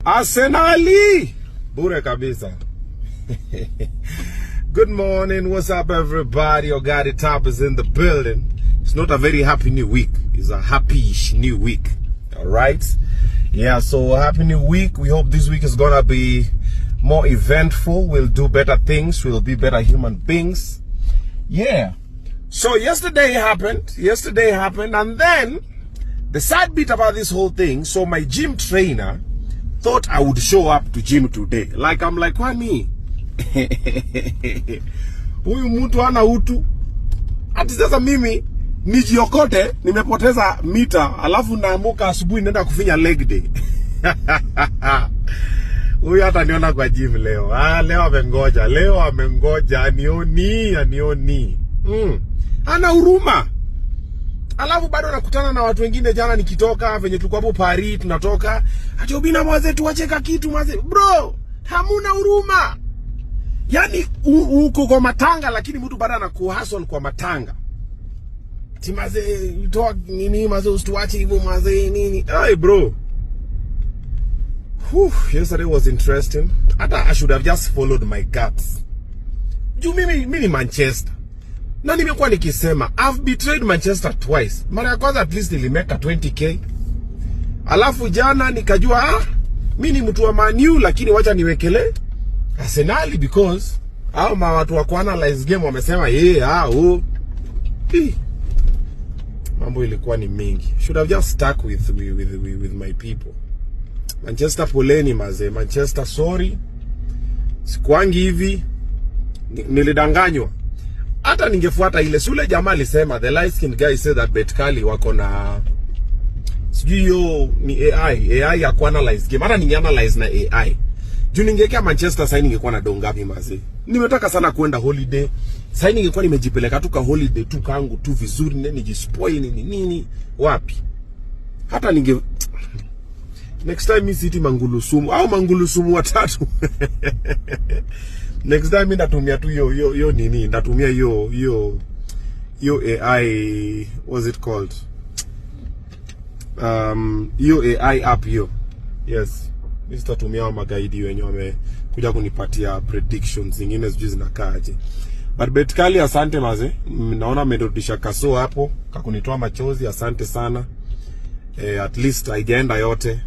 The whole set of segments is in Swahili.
Arsenali! Bure kabisa. Good morning, what's up everybody? Ogari Top is in the building. It's not a very happy new week. It's a happy-ish new week. Alright? Yeah, so happy new week. We hope this week is gonna be more eventful. We'll do better things. We'll be better human beings. Yeah. So yesterday happened, and then the sad bit about this whole thing, so my gym trainer thought I would show up to gym today. I'm like, kwani? Huyu mtu ana utu. Ati sasa mimi nijiokote, nimepoteza mita, alafu naamuka asubuhi naenda kufinya leg day. Huyu hata niona kwa gym leo. Leo amengoja, anioni. Ana huruma. Alafu bado nakutana na watu wengine jana nikitoka venye tulikuwa hapo Paris tunatoka. Ati Obina mwaze tuacheka kitu mwaze. Bro, hamuna huruma. Yaani uko kwa matanga lakini mtu bado anakuhustle kwa matanga. Ati mwaze talk nini mwaze usituache hivyo mwaze nini. Hey bro. Yesterday was interesting. I should have just followed my guts. Juu mimi ni Manchester. Na nimekuwa nikisema I've betrayed Manchester twice. Mara ya kwanza at least nilimeka 20k. Alafu jana nikajua mimi ni mtu wa Man U lakini wacha niwekele Arsenal because hao watu wa kuanalyze game wamesema mambo ilikuwa ni mingi. Should have just stuck with my people. Manchester poleni maze. Manchester sorry. Sikwangi hivi. Nilidanganywa. Hata ningefuata ile sule jamaa alisema the light skin guy said that Betkali wako na sijui hiyo ni AI ya kuanalyze game. Hata ningeanalyze na AI. Juu ningekea Manchester sasa ningekuwa na dongapi mazi. Nimetaka sana kwenda holiday. Sasa ningekuwa nimejipeleka tu ka holiday tu kangu tu vizuri nijispoil nini wapi. Hata next time mimi siti mangulusumu au mangulusumu watatu. Next time mimi natumia tu hiyo nini, natumia hiyo AI, what's it called? Hiyo AI app hiyo. Yes. Mimi sitatumia magaidi wenyewe wamekuja kunipatia predictions zingine sijui zinakaaje. But Betkali asante maze. Naona amerudisha kaso hapo, kakunitoa machozi, asante sana. At least haijaenda yote.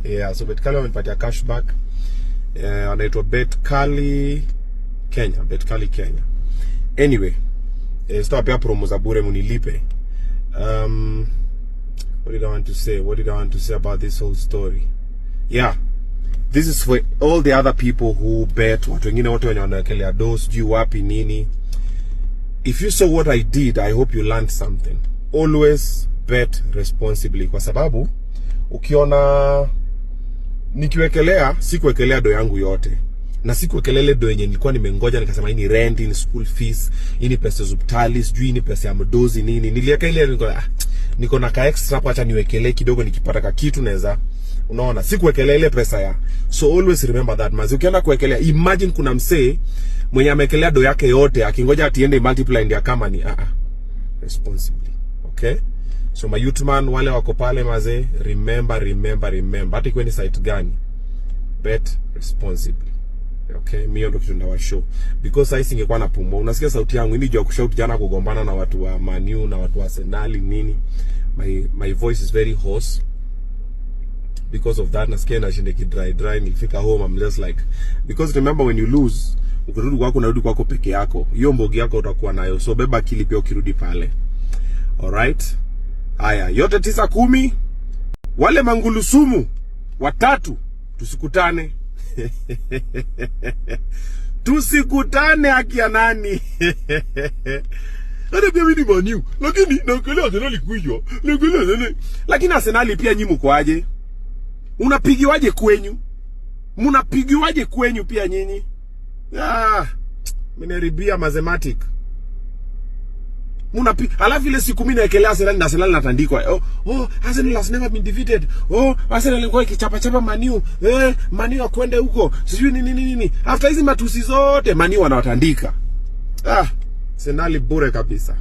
Yeah, so Betkali wamenipatia cashback. Anaitwa Betkali Kenya. Anyway, stop ya promo za bure munilipe. What did I want to say about this whole story? Yeah. This is for all the other people who bet, watu wengine wote wenye wanawekelea dose juu wapi nini. If you saw what I did, I hope you learned something. Always bet responsibly kwa sababu ukiona nikiwekelea sikuwekelea do yangu yote. Na sikuwekelele do yenye nilikuwa nimengoja nikasema hii ni rent, hii ni school fees, hii ni pesa za hospitali, sijui ni pesa ya mdozi nini. Niliweka ile niko na ka extra acha niwekelee kidogo nikipata ka kitu naweza. Unaona, sikuwekelea ile pesa ya. So always remember that mazi. Ukienda kuwekelea, imagine kuna msee mwenye amekelea do yake yote akingoja atiende multiply ndio kama ni responsibly. Okay? So my youth man wale wako pale maze, remember. Hata kwenye site gani, bet responsibly. Okay, mimi ndo kitu ndawa show. Because sasa singekuwa na pumba. Unasikia sauti yangu ndio kushout jana kugombana na watu wa Man U na watu wa Arsenal nini. My voice is very hoarse. Because of that nasikia nashinda dry nilifika home I'm just like, because remember when you lose ukirudi kwako unarudi kwako peke yako. Hiyo mbogi yako utakuwa nayo. So beba akili pia ukirudi pale. Alright? Haya, yote 9-10 wale mangulusumu watatu tusikutane. Tusikutane akia nani. Hata pia mimi ni Man U, lakini nakelea Arsenal kuijwa. Lakini Arsenal pia nyinyi mko aje? Unapigiwaje kwenyu? Mnapigiwaje kwenyu pia nyinyi? Mneribia mathematic. Alafu ile siku mimi naekelea Arsenal natandikwa. Arsenal has never been defeated. Arsenal ilikuwa ikichapa Man U. Man U akwende huko. Sijui nini. After hizi matusi zote Man U wanawatandika. Arsenal bure kabisa.